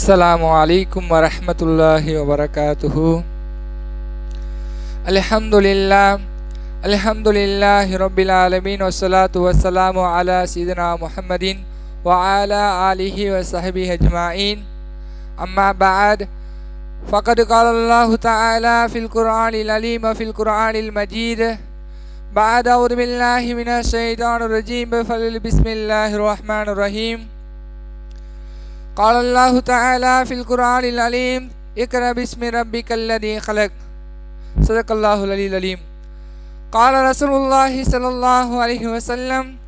Assalamu alaikum wa rahmatullahi wa barakatuhu. Alhamdulillahi rabbil alamin wa salatu wa salamu ala sayyidina Muhammadin wa ala alihi wa sahbihi ajma'in. Amma ba'd, faqad qala Allah ta'ala fil Qur'anil alim wa fil Qur'anil majid. Ba'da a'udhu billahi minash shaitanir rajim. Bismillahir rahmanir rahim. قال الله تعالى في القرآن العليم اقرأ باسم ربك الذي خلق صدق الله العلي العليم. قال رسول الله صلى الله عليه وسلم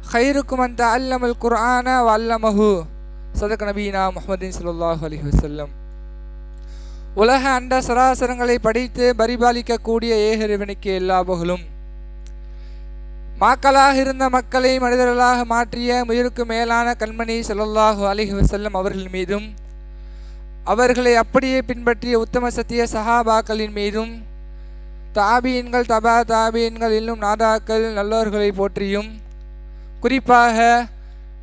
خيركم من تعلم القرآن وعلمه صدق நபியினா முஹம்மதின் ஸல்லல்லாஹு அலைஹி வஸல்லம். உலக அண்ட சராசரங்களை படைத்து பரிபாலிக்கக்கூடிய ஏகரிவனுக்கு எல்லா புகழும். மக்களாக இருந்த மக்களை மனிதர்களாக மாற்றிய உயிருக்கு மேலான கண்மணி ஸல்லல்லாஹு அலைஹி வஸல்லம் அவர்கள் மீதும், அவர்களை அப்படியே பின்பற்றிய உத்தம சத்திய சஹாபாக்களின் மீதும், தாபீன்கள் தபா தாபீன்கள் இன்னும் நாதாக்கள் நல்லோர்களை போற்றியும், குறிப்பாக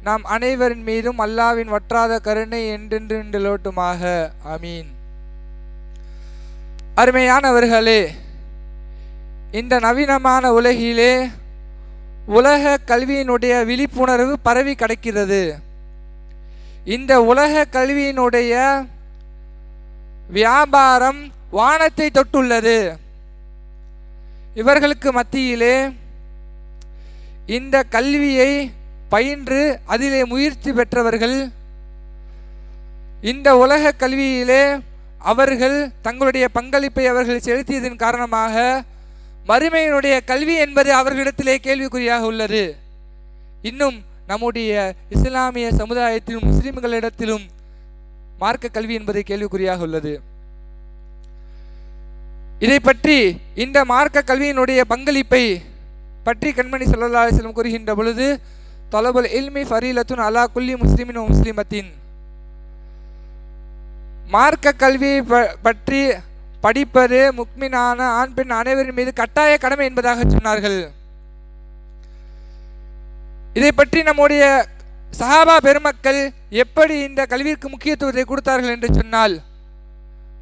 நாம் அனைவரின் மீதும் அல்லாஹ்வின் வற்றாத கருணை என்றென்று நிலவட்டுமாக. ஆமீன். அருமையானவர்களே, இந்த நவீனமான உலகிலே உலக கல்வியினுடைய விழிப்புணர்வு பரவி கிடக்கிறது. இந்த உலக கல்வியினுடைய வியாபாரம் வானத்தை தொட்டுள்ளது. இவர்களுக்கு மத்தியிலே இந்த கல்வியை பயின்று அதிலே முயற்சி பெற்றவர்கள், இந்த உலக கல்வியிலே அவர்கள் தங்களுடைய பங்களிப்பை அவர்கள் செலுத்தியதன் காரணமாக மறுமையினுடைய கல்வி என்பது அவர்களிடத்திலே கேள்விக்குறியாக உள்ளது. இன்னும் நம்முடைய இஸ்லாமிய சமுதாயத்திலும் முஸ்லிம்களிடத்திலும் மார்க்க கல்வி என்பது கேள்விக்குறியாக உள்ளது. இதை பற்றி, இந்த மார்க்க கல்வியினுடைய பங்களிப்பை பற்றி கண்மணி ஸல்லல்லாஹு அலைஹி வஸல்லம் கூறுகின்ற பொழுது, தலபுல் இல்மி ஃபரீலத்துன் அலா குல்லி முஸ்லிமின் வ முஸ்லிமத்தின், மார்க்க கல்வியை பற்றி படிப்பது முக்மினான ஆண் பெண் அனைவரின் மீது கட்டாய கடமை என்பதாக சொன்னார்கள். இதை பற்றி நம்முடைய சஹாபா பெருமக்கள் எப்படி இந்த கல்விக்கு முக்கியத்துவத்தை கொடுத்தார்கள் என்று சொன்னால்,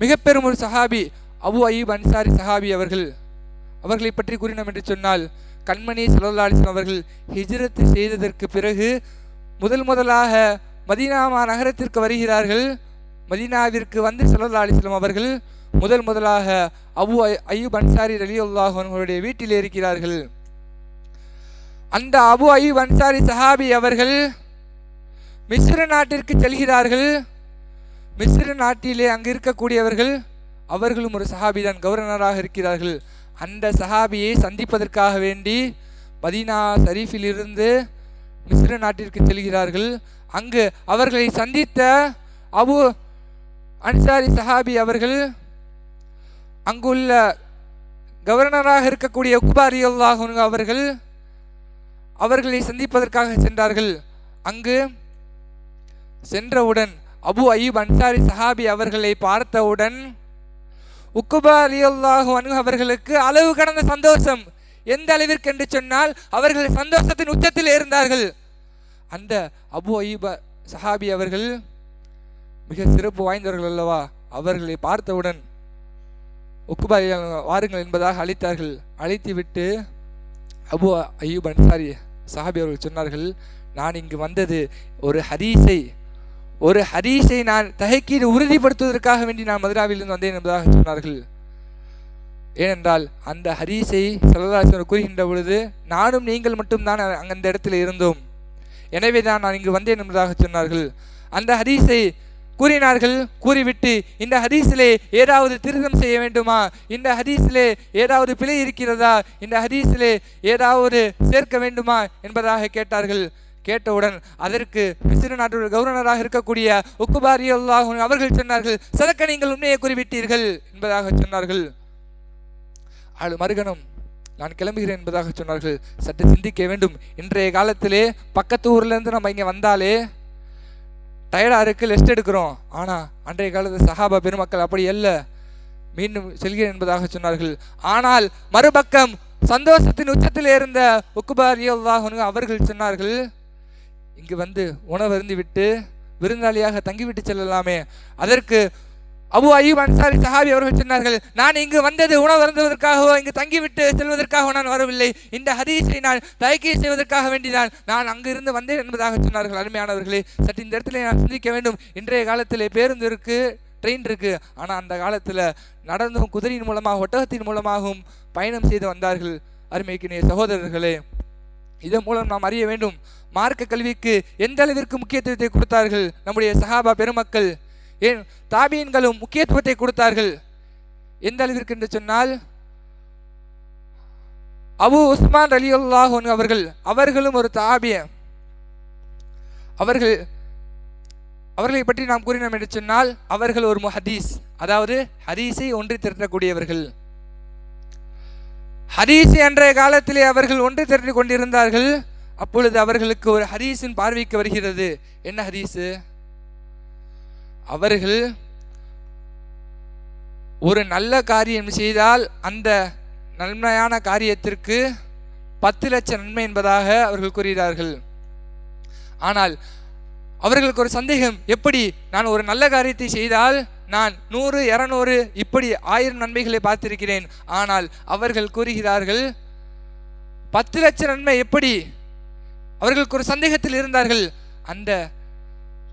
மிக பெரும் ஒரு சஹாபி அபு அய்யூப் அன்சாரி சஹாபி அவர்களை பற்றி கூறினோம் என்று சொன்னால், கண்மணி ஸல்லல்லாஹு அலைஹி வஸல்லம் அவர்கள் ஹிஜ்ரத் செய்ததற்கு பிறகு முதலாக மதீனா நகரத்திற்கு வருகிறார்கள். மதீனாவிற்கு வந்து ஸல்லல்லாஹு அலைஹி வஸல்லம் அவர்கள் முதலாக அபு அய்யூப் அன்சாரி ரலியல்லாஹு அன்ஹுடைய வீட்டில் இருக்கிறார்கள். அந்த அபு அய்யூப் அன்சாரி சஹாபி அவர்கள் மிஸ்ர நாட்டிற்கு செல்கிறார்கள். மிஸ்ர நாட்டிலே அங்கு இருக்கக்கூடியவர்கள் அவர்களும் ஒரு சஹாபி தான், கவர்னராக இருக்கிறார்கள். அந்த சஹாபியை சந்திப்பதற்காக வேண்டி மதீனா ஷரீஃபிலிருந்து மிஸ்ர நாட்டிற்கு செல்கிறார்கள். அங்கு அவர்களை சந்தித்த அபு அன்சாரி சஹாபி அவர்கள் அங்குள்ள கவர்னராக இருக்கக்கூடிய உக்பா ரலியல்லாஹு அன்ஹு அவர்களை சந்திப்பதற்காக சென்றார்கள். அங்கு சென்றவுடன் அபு அய்யூப் அன்சாரி சஹாபி அவர்களை பார்த்தவுடன் உக்பா ரலியல்லாஹு அன்ஹு அவர்களுக்கு அளவு கடந்த சந்தோஷம். எந்த அளவிற்கு என்று சொன்னால், அவர்கள் சந்தோஷத்தின் உச்சத்தில் இருந்தார்கள். அந்த அபு அய்யூப் சஹாபி அவர்கள் மிக சிறப்பு வாய்ந்தவர்கள் அல்லவா, அவர்களை பார்த்தவுடன் உக்பா வாருங்கள் என்பதாக அழைத்தார்கள். அழைத்துவிட்டு அபு அய்யூப் அன்சாரி சஹாபி அவர்கள் சொன்னார்கள், நான் இங்கு வந்தது ஒரு ஹதீஸை நான் தஹக்கீர் உறுதிப்படுத்துவதற்காக வேண்டி நான் மதீனாவிலிருந்து வந்தேன் என்பதாக சொன்னார்கள். ஏனென்றால் அந்த ஹதீஸை ஸல்லல்லாஹு அலைஹி வஸல்லம் கூறுகின்ற பொழுது, நானும் நீங்கள் மட்டும்தான் அந்த இடத்துல இருந்தோம், எனவே தான் நான் இங்கு வந்தேன் என்பதாக சொன்னார்கள். அந்த ஹதீஸை கூறினார்கள். கூறிவிட்டு, இந்த ஹதீஸிலே ஏதாவது திருத்தம் செய்ய வேண்டுமா, இந்த ஹதீஸிலே ஏதாவது பிழை இருக்கிறதா, இந்த ஹதீஸிலே ஏதாவது சேர்க்க வேண்டுமா என்பதாக கேட்டார்கள். கேட்டவுடன் அதற்கு மிஸ்ர் நாட்டுடைய கவர்னராக இருக்கக்கூடிய உக்பா ரலியல்லாஹு அன்ஹு அவர்கள் சொன்னார்கள், சதக்க நீங்கள் உண்மையை கூறிவிட்டீர்கள் என்பதாக சொன்னார்கள். மறுகணம் நான் கிளம்புகிறேன் என்பதாக சொன்னார்கள். சற்று சிந்திக்க வேண்டும். இன்றைய காலத்திலே பக்கத்து ஊர்லேருந்து நம்ம இங்கே வந்தாலே டயர்டாக இருக்குது, ரெஸ்ட் எடுக்கிறோம். ஆனால் அன்றைய காலத்தில் சஹாபா பெருமக்கள் அப்படி அல்ல, மீண்டும் செல்கிறேன் என்பதாக சொன்னார்கள். ஆனால் மறுபக்கம் சந்தோஷத்தின் உச்சத்தில் இருந்த உக்பா ரலியல்லாஹு அன்ஹு அவர்கள் சொன்னார்கள், இங்கு வந்து உணவருந்து விட்டு விருந்தாளியாக தங்கிவிட்டு செல்லலாமே. அதற்கு அபு அய்யூப் அன்சாரி சஹாபி அவர்கள் சொன்னார்கள், நான் இங்கு வந்தது உணவு அருந்துவதற்காகவோ இங்கு தங்கிவிட்டு செல்வதற்காக நான் வரவில்லை. இந்த ஹதீஸை நான் தயக்கை செய்வதற்காக வேண்டிதான் நான் அங்கிருந்து வந்தேன் என்பதாக சொன்னார்கள். அருமையானவர்களே, சற்று இந்த இடத்துல நான் சிந்திக்க வேண்டும். இன்றைய காலத்திலே பேருந்து இருக்கு, ட்ரெயின் இருக்கு. ஆனால் அந்த காலத்தில் நடந்தும் குதிரையின் மூலமாக ஒட்டகத்தின் மூலமாகவும் பயணம் செய்து வந்தார்கள். அருமைக்குரிய சகோதரர்களே, இதன் மூலம் நாம் அறிய வேண்டும் மார்க்க கல்விக்கு எந்த அளவிற்கு முக்கியத்துவத்தை கொடுத்தார்கள் நம்முடைய சஹாபா பெருமக்கள். ஏன் தாபீன்களும் முக்கியத்துவத்தை கொடுத்தார்கள். எந்த அளவிற்கு என்று சொன்னால், அபு உஸ்மான் ரலியல்லாஹு அன்ஹு அவர்களும் ஒரு தாபிய. அவர்களை பற்றி நாம் கூறினோம் என்று சொன்னால், அவர்கள் ஒரு முஹதீஸ், அதாவது ஹதீஸை ஒன்று திரட்டக்கூடியவர்கள். ஹதீஸ் அன்றைய காலத்திலே அவர்கள் ஒன்று திரட்டி கொண்டிருந்தார்கள். அப்பொழுது அவர்களுக்கு ஒரு ஹதீஸின் பார்வைக்கு வருகிறது. என்ன ஹதீஸு? அவர்கள் ஒரு நல்ல காரியம் செய்தால் அந்த நன்மையான காரியத்திற்கு 10 லட்சம் நன்மை என்பதாக அவர்கள் கூறுகிறார்கள். ஆனால் அவர்களுக்கு ஒரு சந்தேகம், எப்படி நான் ஒரு நல்ல காரியத்தை செய்தால் நான் 100, 200 இப்படி 1000 நன்மைகளை பார்த்திருக்கிறேன். ஆனால் அவர்கள் கூறுகிறார்கள் 10 லட்சம் நன்மை எப்படி? அவர்களுக்கு ஒரு சந்தேகத்தில் இருந்தார்கள். அந்த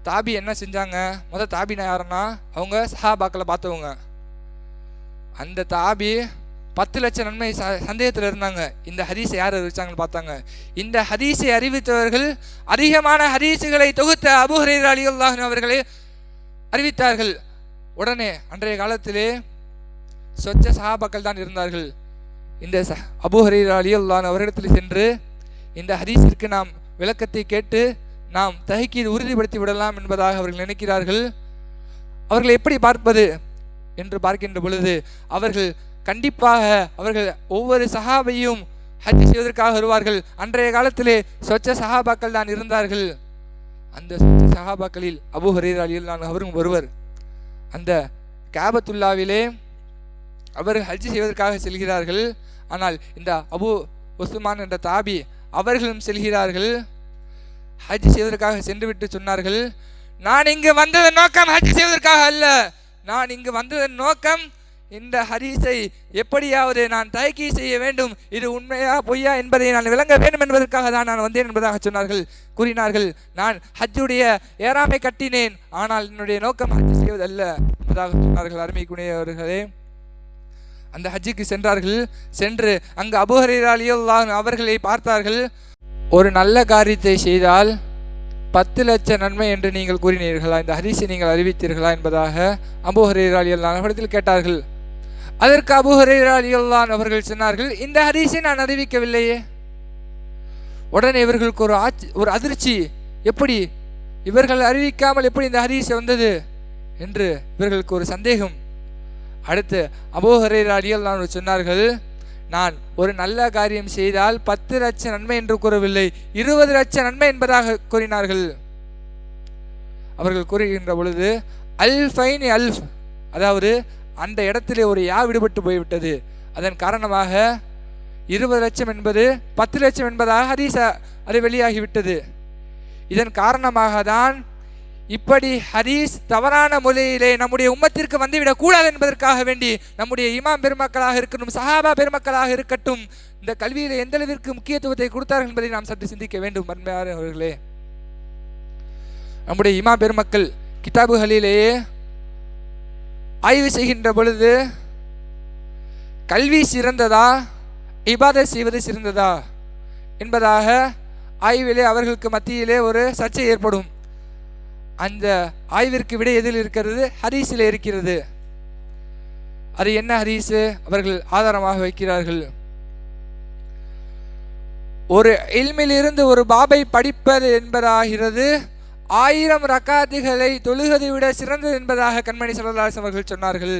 தாபி என்ன செஞ்சாங்க? முதல் தாபினா யாருன்னா அவங்க சஹாபாக்களை பார்த்தவங்க. அந்த தாபி 10 லட்சம் நன்மை சந்தேகத்தில் இருந்தாங்க. இந்த ஹதீஸை யார் அறிவிச்சாங்கன்னு பார்த்தாங்க. இந்த ஹதீஸை அறிவித்தவர்கள் அதிகமான ஹதீஸுகளை தொகுத்த அபூ ஹுரைரா ரலியல்லாஹு அன்ஹு அவர்களே அறிவித்தார்கள். உடனே அன்றைய காலத்திலே சொச்ச சஹாபாக்கள் தான் இருந்தார்கள். இந்த அபூ ஹுரைரா ரலியல்லாஹு அன்ஹு அவரிடத்தில் சென்று இந்த ஹதீஸிற்கு நாம் விளக்கத்தை கேட்டு நாம் தஹ்கீக் உறுதிப்படுத்தி விடலாம் என்பதாக அவர்கள் நினைக்கிறார்கள். அவர்கள் எப்படி பார்ப்பது என்று பார்க்கின்ற பொழுது அவர்கள் கண்டிப்பாக அவர்கள் ஒவ்வொரு சஹாபையும் ஹஜ் செய்வதற்காக வருவார்கள். அன்றைய காலத்திலே சொச்ச சஹாபாக்கள் தான் இருந்தார்கள். அந்த சொச்ச சஹாபாக்களில் அபூ ஹுரைரா ரலியல்லாஹு அன்ஹு அவரும் ஒருவர். அந்த காபத்துல்லாவிலே அவர்கள் ஹஜ் செய்வதற்காக செல்கிறார்கள். ஆனால் இந்த அபூ உஸ்மான் என்ற தாபி அவர்களும் செல்கிறார்கள். ஹஜ் செய்வதற்காக சென்று விட்டு சொன்னார்கள், நான் இங்கு வந்ததன் நோக்கம் ஹஜ் செய்வதற்காக அல்ல. நான் இங்கு வந்ததன் நோக்கம் இந்த ஹதீஸை எப்படியாவது நான் தயக்கி செய்ய வேண்டும், இது உண்மையா பொய்யா என்பதை நான் விளங்க வேண்டும் என்பதற்காக தான் நான் வந்தேன் என்பதாக சொன்னார்கள். கூறினார்கள், நான் ஹஜ்ஜுடைய ஏறாமை கட்டினேன், ஆனால் என்னுடைய நோக்கம் ஹஜ் செய்வதல்ல என்பதாக சொன்னார்கள். அருமைக்குரியவர்களே, அந்த ஹஜ்ஜுக்கு சென்றார்கள். சென்று அங்கு அபூ ஹுரைரா ரலியல்லாஹு அன்ஹு அவர்களை பார்த்தார்கள். ஒரு நல்ல காரியத்தை செய்தால் 10 லட்சம் நன்மை என்று நீங்கள் கூறினீர்களா? இந்த ஹதீஸை நீங்கள் அறிவித்தீர்களா என்பதாக அபூ ஹுரைரா ரலியல்லாஹு அன்ஹு அவரிடத்தில் கேட்டார்கள். அதற்கு அபூ ஹுரைரா ரலியல்லாஹு அன்ஹு அவர்கள் சொன்னார்கள், இந்த ஹதீஸை நான் அறிவிக்கவில்லையே. உடனே இவர்களுக்கு ஒரு அதிர்ச்சி, எப்படி இவர்கள் அறிவிக்காமல் எப்படி இந்த ஹதீஸ் வந்தது என்று இவர்களுக்கு ஒரு சந்தேகம். அடுத்து அபூ ஹுரைரா ரலியல்லாஹு அன்ஹு சொன்னார்கள், நான் ஒரு நல்ல காரியம் செய்தால் 10 லட்சம் நன்மை என்று கூறவில்லை, 20 லட்சம் நன்மை என்பதாக கூறினார்கள். அவர்கள் கூறுகின்ற பொழுது அல்ஃபைனி அல்ஃப், அதாவது அந்த இடத்திலே ஒரு யா விடுபட்டு போய்விட்டது. அதன் காரணமாக 20 லட்சம் என்பது 10 லட்சம் என்பதாக ஹதீஸ் அது வெளியாகிவிட்டது. இதன் காரணமாக தான் இப்படி ஹதீஸ் தவறான மொழியிலே நம்முடைய உம்மத்திற்கு வந்துவிடக் கூடாது என்பதற்காக வேண்டி நம்முடைய இமாம் பெருமக்களாக இருக்கட்டும், சஹாபா பெருமக்களாக இருக்கட்டும், இந்த கல்வியிலே எந்த அளவிற்கு முக்கியத்துவத்தை கொடுத்தார்கள் என்பதை நாம் சற்று சிந்திக்க வேண்டும். அருமையானவர்களே, நம்முடைய இமாம் பெருமக்கள் கிதாபுகளிலேயே ஆய்வு செய்கின்ற பொழுது கல்வி சிறந்ததா இபாதத் செய்வது சிறந்ததா என்பதாக ஆய்விலே அவர்களுக்கு மத்தியிலே ஒரு சர்ச்சை ஏற்படும். அந்த ஆய்விற்கு விடை எதில் இருக்கிறது? ஹதீஸில் இருக்கிறது. அது என்ன ஹதீஸ் அவர்கள் ஆதாரமாக வைக்கிறார்கள்? ஒரு இல்மிலிருந்து ஒரு பாபை படிப்பது என்பதாகிறது 1000 ரக்காத்துகளை தொழுகதை விட சிறந்தது என்பதாக கண்மணி ஸல்லல்லாஹு அலைஹி வஸல்லம் அவர்கள் சொன்னார்கள்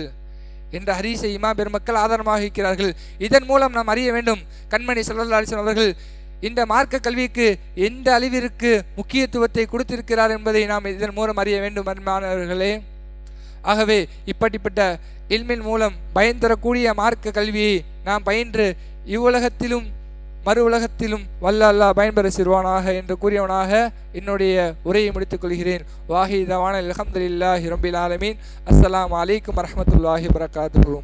என்ற ஹதீஸை இமாம் பெருமக்கள் ஆதாரமாக வைக்கிறார்கள். இதன் மூலம் நாம் அறிய வேண்டும், கண்மணி ஸல்லல்லாஹு அலைஹி வஸல்லம் அவர்கள் இந்த மார்க்க கல்விக்கு எந்த அளவிற்கு முக்கியத்துவத்தை கொடுத்திருக்கிறார் என்பதை நாம் இதன் மூலம் அறிய வேண்டும் அன்பானவர்களே. ஆகவே இப்படிப்பட்ட இல்மின் மூலம் பயன் தரக்கூடிய மார்க்க கல்வியை நாம் பயின்று இவ்வுலகத்திலும் மறு உலகத்திலும் வல்ல அல்லாஹ் பயன்பெற செய்வானாக என்று கூறியவனாக என்னுடைய உரையை முடித்துக் கொள்கிறேன். வாஹி தவான அல்ஹம்துலில்லாஹி ரப்பில் ஆலமீன். அஸ்ஸலாமு அலைக்கும் வரஹ்மத்துல்லாஹி வபரகாத்துஹு.